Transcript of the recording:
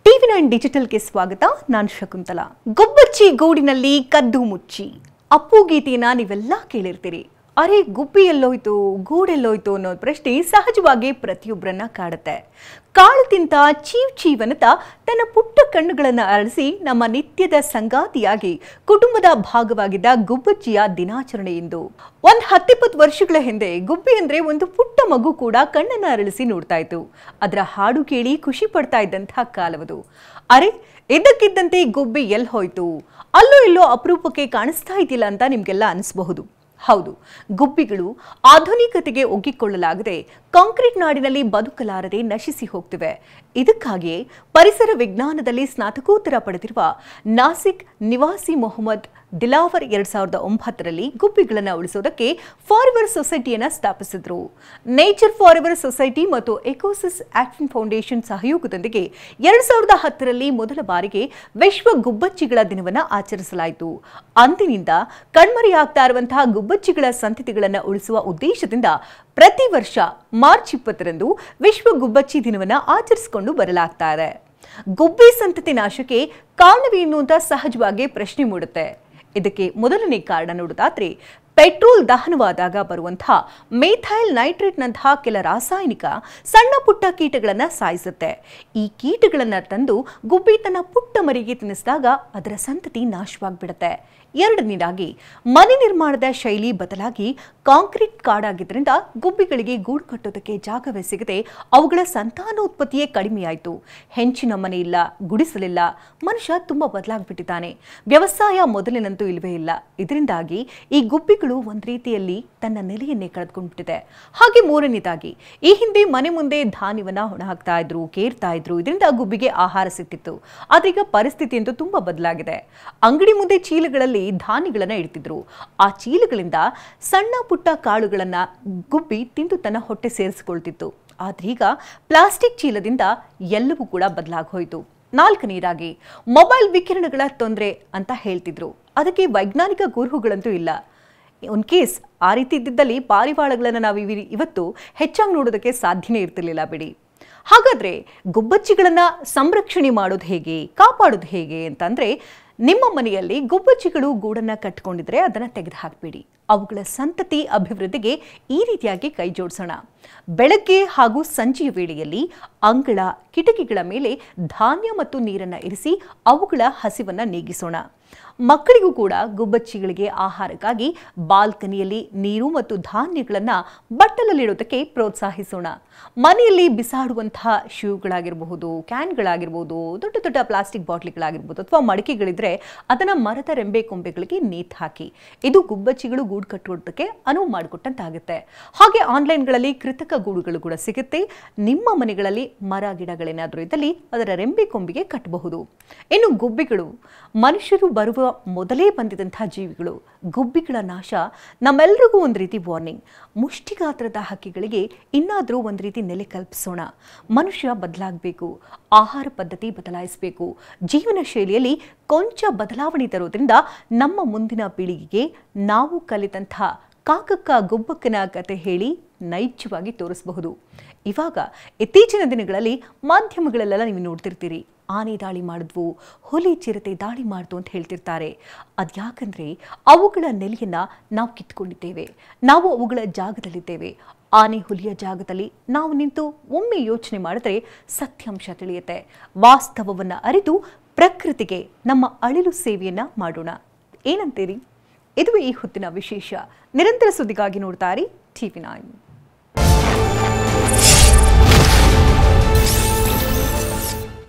ಟಿವಿ9 ಡಿಜಿಟಲ್ಗೆ ಸ್ವಾಗತ. ನಾನು ಶಕುಂತಲಾ. ಗುಬ್ಬಚ್ಚಿ ಗೂಡಿನಲ್ಲಿ ಕದ್ದು ಮುಚ್ಚಿ ಅಪ್ಪು ಗೀತೆಯನ್ನ ನೀವೆಲ್ಲ ಕೇಳಿರ್ತೀರಿ. ಅರೆ ಗುಬ್ಬಿ ಎಲ್ಲೋಯ್ತು, ಗೂಡೆಲ್ಲೋಯ್ತು ಅನ್ನೋ ಪ್ರಶ್ನೆ ಸಹಜವಾಗಿ ಪ್ರತಿಯೊಬ್ಬರನ್ನ ಕಾಡುತ್ತೆ. ಕಾಳು ತಿಂತ ಚೀವ್ ಚೀವನತ ತನ್ನ ಪುಟ್ಟ ಕಣ್ಣುಗಳನ್ನು ಅರಳಿಸಿ ನಮ್ಮ ನಿತ್ಯದ ಸಂಗಾತಿಯಾಗಿ ಕುಟುಂಬದ ಭಾಗವಾಗಿದ್ದ ಗುಬ್ಬಚ್ಚಿಯ ದಿನಾಚರಣೆ ಇಂದು. 10-20 ವರ್ಷಗಳ ಹಿಂದೆ ಗುಬ್ಬಿ ಅಂದ್ರೆ ಒಂದು ಪುಟ್ಟ ಮಗು ಕೂಡ ಕಣ್ಣನ್ನ ಅರಳಿಸಿ ನೋಡ್ತಾ ಇತ್ತು. ಅದರ ಹಾಡು ಕೇಳಿ ಖುಷಿ ಪಡ್ತಾ ಇದ್ದಂತಹ ಕಾಲವದು. ಅರೆ ಇದ್ದಕ್ಕಿದ್ದಂತೆ ಗುಬ್ಬಿ ಎಲ್ಲಿ ಹೋಯ್ತು, ಅಲ್ಲೋ ಇಲ್ಲೋ ಅಪರೂಪಕ್ಕೆ ಕಾಣಿಸ್ತಾ ಇದ್ದಿಲ್ಲ ಅಂತ ನಿಮ್ಗೆಲ್ಲ ಅನಿಸಬಹುದು. ಹೌದು, ಗುಬ್ಬಿಗಳು ಆಧುನಿಕತೆಗೆ ಒಗ್ಗಿಕೊಳ್ಳಲಾಗದೆ ಕಾಂಕ್ರೀಟ್ ನಾಡಿನಲ್ಲಿ ಬದುಕಲಾರದೆ ನಶಿಸಿ ಹೋಗ್ತಿವೆ. ಇದಕ್ಕಾಗಿಯೇ ಪರಿಸರ ವಿಜ್ಞಾನದಲ್ಲಿ ಸ್ನಾತಕೋತ್ತರ ಪಡೆದಿರುವ ನಾಸಿಕ್ ನಿವಾಸಿ ಮೊಹಮ್ಮದ್ ದಿಲಾವರ್ 2009ರಲ್ಲಿ ಗುಬ್ಬಿಗಳನ್ನು ಉಳಿಸೋದಕ್ಕೆ ಫಾರೆವರ್ ಸೊಸೈಟಿಯನ್ನ ಸ್ಥಾಪಿಸಿದ್ರು. ನೇಚರ್ ಫಾರೆವರ್ ಸೊಸೈಟಿ ಮತ್ತು ಎಕೋಸಿಸ್ ಆಕ್ಷನ್ ಫೌಂಡೇಶನ್ ಸಹಯೋಗದೊಂದಿಗೆ 2010ರಲ್ಲಿ ಮೊದಲ ಬಾರಿಗೆ ವಿಶ್ವ ಗುಬ್ಬಚ್ಚಿಗಳ ದಿನವನ್ನು ಆಚರಿಸಲಾಯಿತು. ಅಂದಿನಿಂದ ಕಣ್ಮರೆಯಾಗ್ತಾ ಇರುವಂತಹ ಗುಬ್ಬಚ್ಚಿಗಳ ಸಂತತಿಗಳನ್ನು ಉಳಿಸುವ ಉದ್ದೇಶದಿಂದ ಪ್ರತಿ ವರ್ಷ ಮಾರ್ಚ್ 20ರಂದು ವಿಶ್ವ ಗುಬ್ಬಚ್ಚಿ ದಿನವನ್ನು ಆಚರಿಸಿಕೊಂಡು ಬರಲಾಗ್ತಾ ಇದೆ. ಗುಬ್ಬಿ ಸಂತತಿ ನಾಶಕ್ಕೆ ಕಾರಣವೇನು ಅಂತ ಸಹಜವಾಗಿ ಪ್ರಶ್ನೆ ಮೂಡುತ್ತೆ. ಇದಕ್ಕೆ ಮೊದಲನೇ ಕಾರಣ ನೋಡೋದಾದ್ರೆ ಪೆಟ್ರೋಲ್ ದಹನವಾದಾಗ ಬರುವಂತಹ ಮೆಥೈಲ್ ನೈಟ್ರೇಟ್ನಂತಹ ಕೆಲ ರಾಸಾಯನಿಕ ಸಣ್ಣ ಪುಟ್ಟ ಕೀಟಗಳನ್ನು ಸಾಯಿಸುತ್ತೆ. ಈ ಕೀಟಗಳನ್ನು ತಂದು ಗುಬ್ಬಿ ತನ್ನ ಪುಟ್ಟ ಮರಿಗೆ ತಿನ್ನಿಸಿದಾಗ ಅದರ ಸಂತತಿ ನಾಶವಾಗ್ಬಿಡುತ್ತೆ. ಎರಡನೇದಾಗಿ ಮನೆ ನಿರ್ಮಾಣದ ಶೈಲಿ ಬದಲಾಗಿ ಕಾಂಕ್ರೀಟ್ ಕಾಡಾಗಿದ್ದರಿಂದ ಗುಬ್ಬಿಗಳಿಗೆ ಗೂಡು ಕಟ್ಟೋದಕ್ಕೆ ಜಾಗವೇ ಸಿಗದೆ ಅವುಗಳ ಸಂತಾನೋತ್ಪತ್ತಿಯೇ ಕಡಿಮೆಯಾಯಿತು. ಹೆಂಚಿನ ಮನೆ ಇಲ್ಲ, ಗುಡಿಸಲಿಲ್ಲ, ಮನುಷ್ಯ ತುಂಬಾ ಬದಲಾಗ್ಬಿಟ್ಟಿದ್ದಾನೆ. ವ್ಯವಸಾಯ ಮೊದಲಿನಂತೂ ಇಲ್ವೇ ಇಲ್ಲ. ಇದರಿಂದಾಗಿ ಈ ಗುಬ್ಬಿಗಳು ಒಂದು ರೀತಿಯಲ್ಲಿ ತನ್ನ ನೆಲೆಯನ್ನೇ ಕಳೆದುಕೊಂಡ್ಬಿಟ್ಟಿದೆ. ಹಾಗೆ ಮೂರನೇದಾಗಿ ಈ ಹಿಂದೆ ಮನೆ ಮುಂದೆ ಧಾನ್ಯವನ್ನ ಹೊಣ ಹಾಕ್ತಾ ಇದ್ರು, ಕೇರ್ತಾ ಇದ್ರು. ಇದರಿಂದ ಗುಬ್ಬಿಗೆ ಆಹಾರ ಸಿಗ್ತಿತ್ತು. ಆದ್ರೀಗ ಪರಿಸ್ಥಿತಿ ಅಂತೂ ತುಂಬಾ ಬದಲಾಗಿದೆ. ಅಂಗಡಿ ಮುಂದೆ ಚೀಲಗಳಲ್ಲಿ ಧಾನ್ಯಗಳನ್ನ ಇಡ್ತಿದ್ರು. ಆ ಚೀಲಗಳಿಂದ ಸಣ್ಣ ಪುಟ್ಟ ಕಾಳುಗಳನ್ನ ಗುಬ್ಬಿ ತಿಂದು ತನ್ನ ಹೊಟ್ಟೆ ಸೇರಿಸಿಕೊಳ್ತಿತ್ತು. ಆದ್ರೀಗ ಪ್ಲಾಸ್ಟಿಕ್ ಚೀಲದಿಂದ ಎಲ್ಲವೂ ಕೂಡ ಬದಲಾಗಿ ಹೋಯಿತು. ನಾಲ್ಕನೇದಾಗಿ ಮೊಬೈಲ್ ವಿಕಿರಣಗಳ ತೊಂದರೆ ಅಂತ ಹೇಳ್ತಿದ್ರು. ಅದಕ್ಕೆ ವೈಜ್ಞಾನಿಕ ಗುರುಹುಗಳಂತೂ ಇಲ್ಲ. ಒನ್ ಕೇಸ್ ಆ ರೀತಿ ಇದ್ದಿದ್ದಲ್ಲಿ ಪಾರಿವಾಳಗಳನ್ನು ನಾವು ಇವತ್ತು ಹೆಚ್ಚಾಗಿ ನೋಡೋದಕ್ಕೆ ಸಾಧ್ಯನೇ ಇರ್ತಿರ್ಲಿಲ್ಲ ಬಿಡಿ. ಹಾಗಾದ್ರೆ ಗುಬ್ಬಚ್ಚಿಗಳನ್ನ ಸಂರಕ್ಷಣೆ ಮಾಡೋದು ಹೇಗೆ, ಕಾಪಾಡೋದು ಹೇಗೆ ಅಂತಂದ್ರೆ, ನಿಮ್ಮ ಮನೆಯಲ್ಲಿ ಗುಬ್ಬಚ್ಚಿಗಳು ಗೂಡನ್ನ ಕಟ್ಟಿಕೊಂಡಿದ್ರೆ ಅದನ್ನ ತೆಗೆದು ಹಾಕಬೇಡಿ. ಅವುಗಳ ಸಂತತಿ ಅಭಿವೃದ್ಧಿಗೆ ಈ ರೀತಿಯಾಗಿ ಕೈ ಜೋಡಿಸೋಣ. ಬೆಳಗ್ಗೆ ಹಾಗೂ ಸಂಜೆಯ ವೇಳೆಯಲ್ಲಿ ಅಂಗಳ, ಕಿಟಕಿಗಳ ಮೇಲೆ ಧಾನ್ಯ ಮತ್ತು ನೀರನ್ನು ಇರಿಸಿ ಅವುಗಳ ಹಸಿವನ್ನ ನೀಗಿಸೋಣ. ಮಕ್ಕಳಿಗೂ ಕೂಡ ಗುಬ್ಬಚ್ಚಿಗಳಿಗೆ ಆಹಾರಕ್ಕಾಗಿ ಬಾಲ್ಕನಿಯಲ್ಲಿ ನೀರು ಮತ್ತು ಧಾನ್ಯಗಳನ್ನು ಬಟ್ಟಲಲ್ಲಿಡೋದಕ್ಕೆ ಪ್ರೋತ್ಸಾಹಿಸೋಣ. ಮನೆಯಲ್ಲಿ ಬಿಸಾಡುವಂತಹ ಶೂಗಳಾಗಿರಬಹುದು, ಕ್ಯಾನ್ಗಳಾಗಿರ್ಬೋದು, ದೊಡ್ಡ ದೊಡ್ಡ ಪ್ಲಾಸ್ಟಿಕ್ ಬಾಟ್ಲಿಗಳಾಗಿರ್ಬೋದು ಅಥವಾ ಮಡಿಕೆಗಳಿದ್ರೆ ಅದನ್ನು ಮರದ ರೆಂಬೆ ಕೊಂಬೆಗಳಿಗೆ ನೇತು ಹಾಕಿ. ಇದು ಗುಬ್ಬಚ್ಚಿಗಳು ಗೂಡು ಕಟ್ಟುವುದಕ್ಕೆ ಅನುವು ಮಾಡಿಕೊಟ್ಟಂತಾಗುತ್ತೆ. ಹಾಗೆ ಆನ್ಲೈನ್ಗಳಲ್ಲಿ ಕೃತಕ ಗೂಡುಗಳು ಕೂಡ ಸಿಗುತ್ತೆ. ನಿಮ್ಮ ಮನೆಗಳಲ್ಲಿ ಮರ ಗಿಡಗಳೇನಾದರೂ ಇದ್ದಲ್ಲಿ ಅದರ ರೆಂಬೆ ಕೊಂಬಿಗೆ ಕಟ್ಟಬಹುದು. ಇನ್ನು ಗುಬ್ಬಿಗಳು ಮನುಷ್ಯರು ಬರುವ ಮೊದಲೇ ಬಂದಿದಂತಹ ಜೀವಿಗಳು. ಗುಬ್ಬಿಗಳ ನಾಶ ನಮ್ಮೆಲ್ಲರಿಗೂ ಒಂದು ರೀತಿ ವಾರ್ನಿಂಗ್. ಮುಷ್ಟಿಗಾತ್ರದ ಹಕ್ಕಿಗಳಿಗೆ ಇನ್ನಾದರೂ ಒಂದು ರೀತಿ ನೆಲೆ ಕಲ್ಪಿಸೋಣ. ಮನುಷ್ಯ ಬದಲಾಗಬೇಕು, ಆಹಾರ ಪದ್ಧತಿ ಬದಲಾಯಿಸಬೇಕು, ಜೀವನ ಶೈಲಿಯಲ್ಲಿ ಕೊಂಚ ಬದಲಾವಣೆ ತರೋದ್ರಿಂದ ನಮ್ಮ ಮುಂದಿನ ಪೀಳಿಗೆಗೆ ನಾವು ಕಲಿತಂತಹ ಕಾಕಕ್ಕ ಗುಬ್ಬಕ್ಕನ ಕತೆ ಹೇಳಿ ನೈಜವಾಗಿ ತೋರಿಸಬಹುದು. ಇವಾಗ ಇತ್ತೀಚಿನ ದಿನಗಳಲ್ಲಿ ಮಾಧ್ಯಮಗಳಲ್ಲೆಲ್ಲ ನೀವು ನೋಡ್ತಿರ್ತೀರಿ, ಆನೆ ದಾಳಿ ಮಾಡಿದ್ವು, ಹುಲಿ ಚಿರತೆ ದಾಳಿ ಮಾಡ್ತು ಅಂತ ಹೇಳ್ತಿರ್ತಾರೆ. ಅದ್ಯಾಕಂದ್ರೆ ಅವುಗಳ ನೆಲೆಯನ್ನ ನಾವು ಕಿತ್ಕೊಂಡಿದ್ದೇವೆ, ನಾವು ಅವುಗಳ ಜಾಗದಲ್ಲಿದ್ದೇವೆ. ಆನೆ ಹುಲಿಯ ಜಾಗದಲ್ಲಿ ನಾವು ನಿಂತು ಒಮ್ಮೆ ಯೋಚನೆ ಮಾಡಿದ್ರೆ ಸತ್ಯಾಂಶ ತಿಳಿಯುತ್ತೆ. ವಾಸ್ತವವನ್ನ ಅರಿತು ಪ್ರಕೃತಿಗೆ ನಮ್ಮ ಅಳಿಲು ಸೇವೆಯನ್ನ ಮಾಡೋಣ. ಏನಂತೀರಿ? ಇದುವೇ ಈ ಹೊತ್ತಿನ ವಿಶೇಷ. ನಿರಂತರ ಸುದ್ದಿಗಾಗಿ ನೋಡ್ತಾ ಇರಿ ಟಿವಿ9.